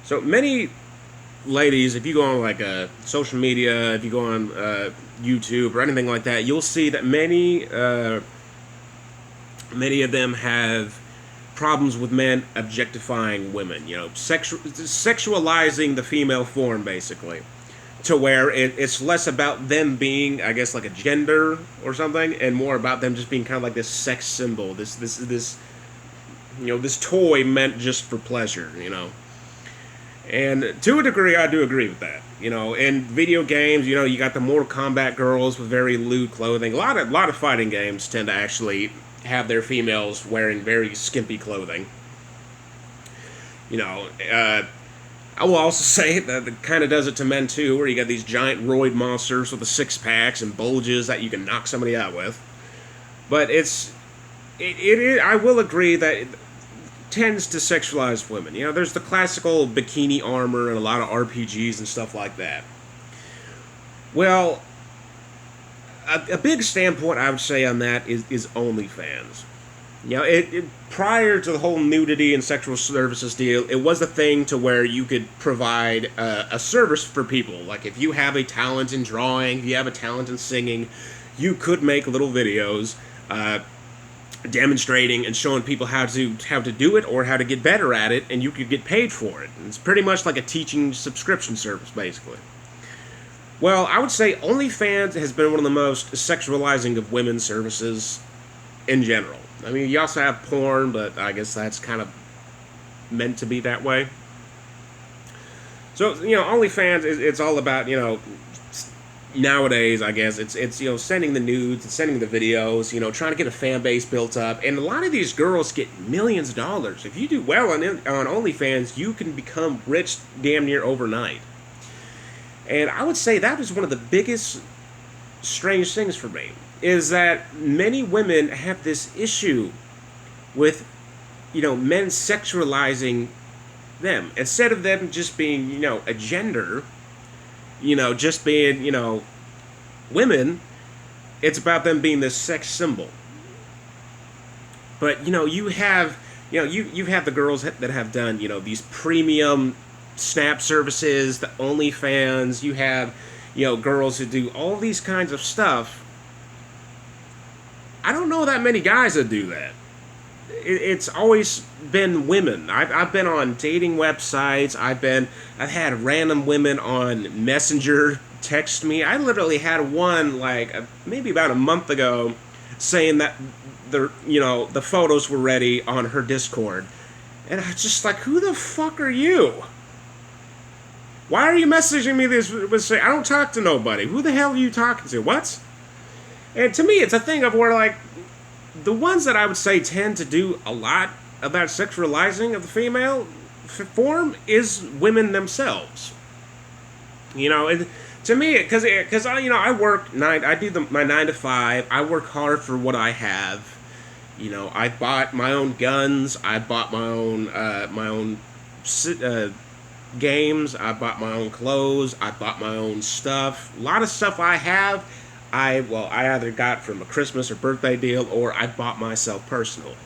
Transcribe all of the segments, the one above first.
So many ladies, if you go on like social media, if you go on YouTube or anything like that, you'll see that many of them have problems with men objectifying women. Sexualizing the female form, basically, to where it's less about them being, I guess, like a gender or something, and more about them just being kind of like this sex symbol, this this toy meant just for pleasure. And to a degree, I do agree with that. In video games, you got the Mortal Kombat girls with very lewd clothing. A lot of fighting games tend to actually have their females wearing very skimpy clothing. I will also say that it kind of does it to men too, where you got these giant roid monsters with the six packs and bulges that you can knock somebody out with. But I will agree that it tends to sexualize women. There's the classical bikini armor and a lot of RPGs and stuff like that. Well, a big standpoint I would say on that is OnlyFans. Prior to the whole nudity and sexual services deal, it was a thing to where you could provide a service for people. Like if you have a talent in drawing, if you have a talent in singing, you could make little videos demonstrating and showing people how to do it or how to get better at it, and you could get paid for it. And it's pretty much like a teaching subscription service, basically. Well, I would say OnlyFans has been one of the most sexualizing of women's services in general. I mean, you also have porn, but I guess that's kind of meant to be that way. So, OnlyFans, it's all about, nowadays, I guess, it's sending the nudes and sending the videos, trying to get a fan base built up. And a lot of these girls get millions of dollars. If you do well on OnlyFans, you can become rich damn near overnight. And I would say that is one of the biggest strange things for me, is that many women have this issue with, men sexualizing them. Instead of them just being, a gender, just being, women, it's about them being this sex symbol. But, you have the girls that have done, these premium Snap services, the OnlyFans. You have, girls who do all these kinds of stuff. I don't know that many guys that do that. It's always been women. I've been on dating websites. I've had random women on Messenger text me. I literally had one maybe about a month ago saying that the photos were ready on her Discord, and I was just like, who the fuck are you? Why are you messaging me this? I don't talk to nobody. Who the hell are you talking to? What? And to me, it's a thing of where, the ones that I would say tend to do a lot of that sexualizing of the female form is women themselves. And to me, because I work I do my 9 to 5. I work hard for what I have. I bought my own guns. I bought my own games. I bought my own clothes. I bought my own stuff. A lot of stuff I have, I either got from a Christmas or birthday deal, or I bought myself personally.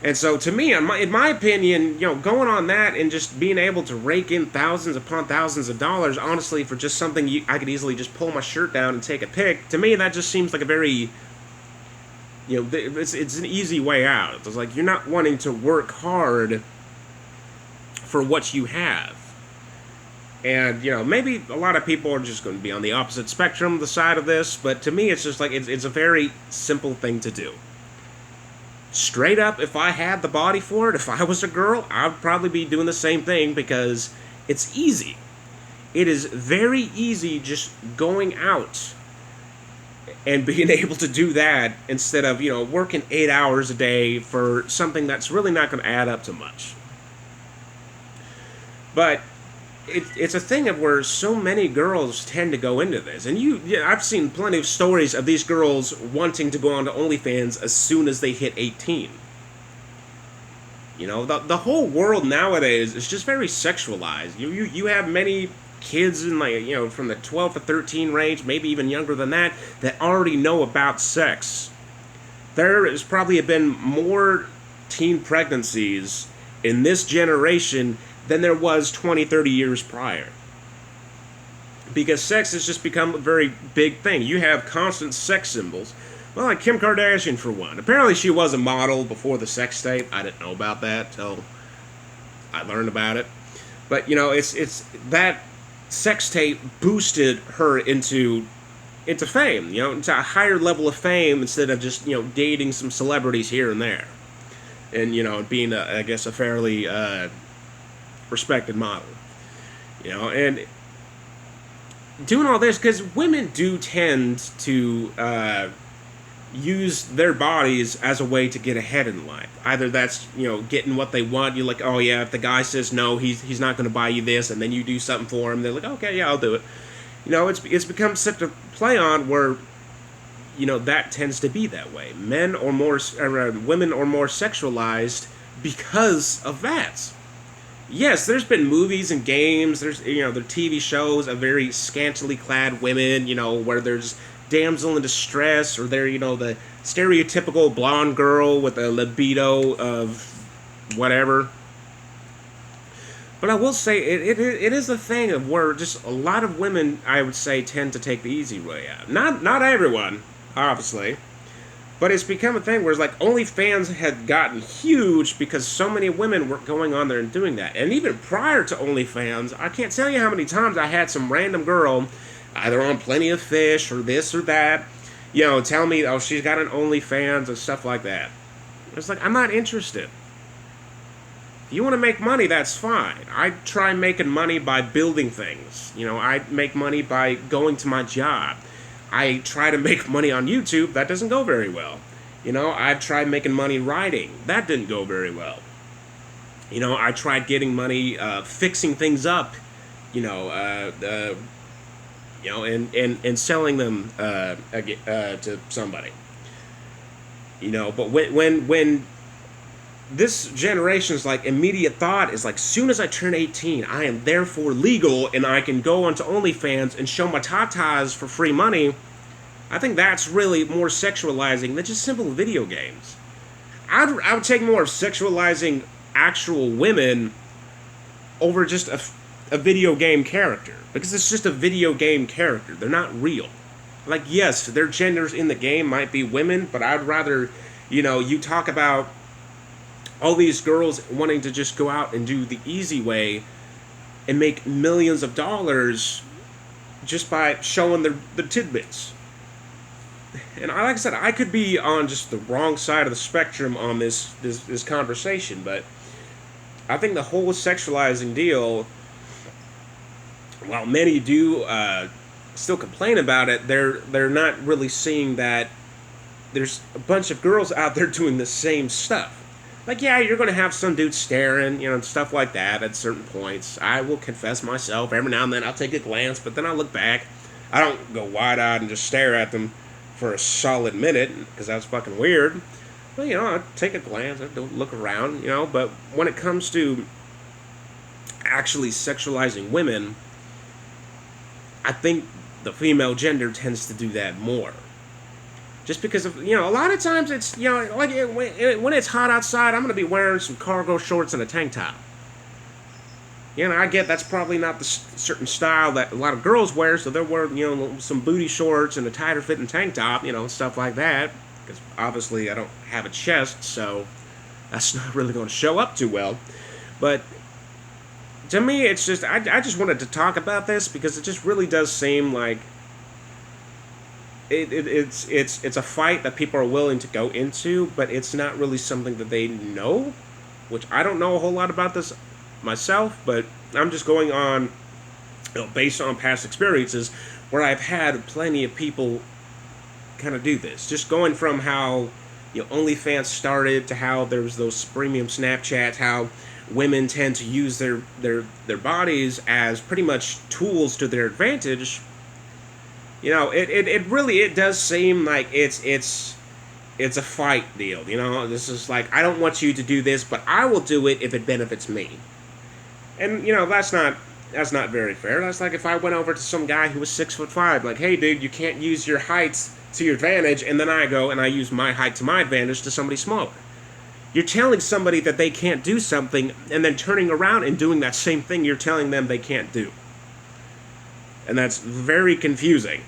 And so, to me, in my opinion, going on that and just being able to rake in thousands upon thousands of dollars, honestly, for just something I could easily just pull my shirt down and take a pic, to me, that just seems like a very, it's an easy way out. It's like you're not wanting to work hard for what you have. And, maybe a lot of people are just going to be on the opposite spectrum, the side of this, but to me, it's just like, it's a very simple thing to do. Straight up, if I had the body for it, if I was a girl, I'd probably be doing the same thing, because it's easy. It is very easy just going out and being able to do that instead of, working 8 hours a day for something that's really not going to add up to much. But it's a thing of where so many girls tend to go into this. And I've seen plenty of stories of these girls wanting to go on to OnlyFans as soon as they hit 18. The whole world nowadays is just very sexualized. You have many kids in from the 12 to 13 range, maybe even younger than that already know about sex. There has probably been more teen pregnancies in this generation than there was 20, 30 years prior. Because sex has just become a very big thing. You have constant sex symbols. Well, like Kim Kardashian, for one. Apparently she was a model before the sex tape. I didn't know about that till I learned about it. But, it's that sex tape boosted her into fame, into a higher level of fame instead of just, dating some celebrities here and there. And, being, I guess, a fairly respected model. And doing all this, because women do tend to use their bodies as a way to get ahead in life. Either that's, getting what they want. You're like, oh yeah, if the guy says no, he's not going to buy you this, and then you do something for him, they're like, okay, yeah, I'll do it. It's become such a play on where, that tends to be that way. Women are more sexualized because of that. Yes, there's been movies and games, there's, there TV shows of very scantily clad women, where there's damsel in distress, or they're, the stereotypical blonde girl with a libido of whatever. But I will say, it is a thing of where just a lot of women, I would say, tend to take the easy way out. Not everyone, obviously. But it's become a thing where it's like OnlyFans had gotten huge because so many women were going on there and doing that. And even prior to OnlyFans, I can't tell you how many times I had some random girl, either on Plenty of Fish or this or that, tell me, oh, she's got an OnlyFans and stuff like that. It's like, I'm not interested. If you want to make money, that's fine. I try making money by building things. I make money by going to my job. I try to make money on YouTube. That doesn't go very well. I've tried making money writing. That didn't go very well. I tried getting money fixing things up, and selling them to somebody. But when this generation's like immediate thought is like, soon as I turn 18, I am therefore legal and I can go onto OnlyFans and show my tatas for free money. I think that's really more sexualizing than just simple video games. I would take more of sexualizing actual women over just a video game character, because it's just a video game character. They're not real. Like, yes, their genders in the game might be women, but I'd rather, you talk about all these girls wanting to just go out and do the easy way and make millions of dollars just by showing their tidbits. And like I said, I could be on just the wrong side of the spectrum on this conversation, but I think the whole sexualizing deal, while many do still complain about it, they're not really seeing that there's a bunch of girls out there doing the same stuff. Like, yeah, you're going to have some dudes staring, and stuff like that at certain points. I will confess myself, every now and then I'll take a glance, but then I'll look back. I don't go wide-eyed and just stare at them for a solid minute, because that's fucking weird. But, I'll take a glance, I don't look around, but when it comes to actually sexualizing women, I think the female gender tends to do that more. Just because of, a lot of times it's, like when it's hot outside, I'm going to be wearing some cargo shorts and a tank top. I get that's probably not the certain style that a lot of girls wear, so they'll wear, some booty shorts and a tighter fitting tank top, stuff like that. Because obviously I don't have a chest, so that's not really going to show up too well. But to me, it's just, I just wanted to talk about this because it just really does seem like it's a fight that people are willing to go into, but it's not really something that they know, which I don't know a whole lot about this myself, but I'm just going on, based on past experiences where I've had plenty of people kind of do this. Just going from how, OnlyFans started to how there was those premium Snapchats, how women tend to use their bodies as pretty much tools to their advantage. It really does seem like it's a fight deal. This is like, I don't want you to do this, but I will do it if it benefits me. And that's not very fair. That's like if I went over to some guy who was 6'5", like, hey dude, you can't use your height to your advantage, and then I go and I use my height to my advantage to somebody smaller. You're telling somebody that they can't do something and then turning around and doing that same thing you're telling them they can't do. And that's very confusing.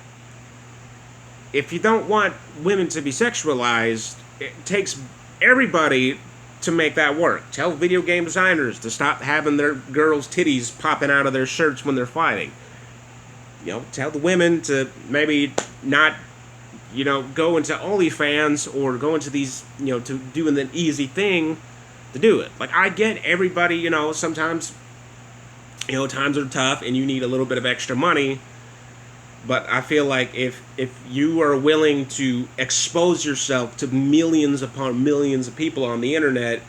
If you don't want women to be sexualized, it takes everybody to make that work. Tell video game designers to stop having their girls' titties popping out of their shirts when they're fighting. Tell the women to maybe not, go into OnlyFans or go into these, to doing the easy thing to do it. Like, I get everybody, sometimes, times are tough and you need a little bit of extra money. But I feel like if you are willing to expose yourself to millions upon millions of people on the internet,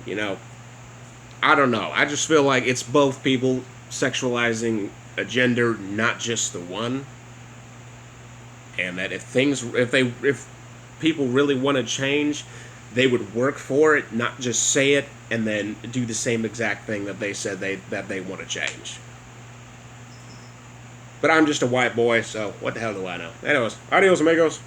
I don't know. I just feel like it's both people sexualizing a gender, not just the one. And that if people really want to change, they would work for it, not just say it and then do the same exact thing that they said that they want to change. But I'm just a white boy, so what the hell do I know? Anyways, adios amigos.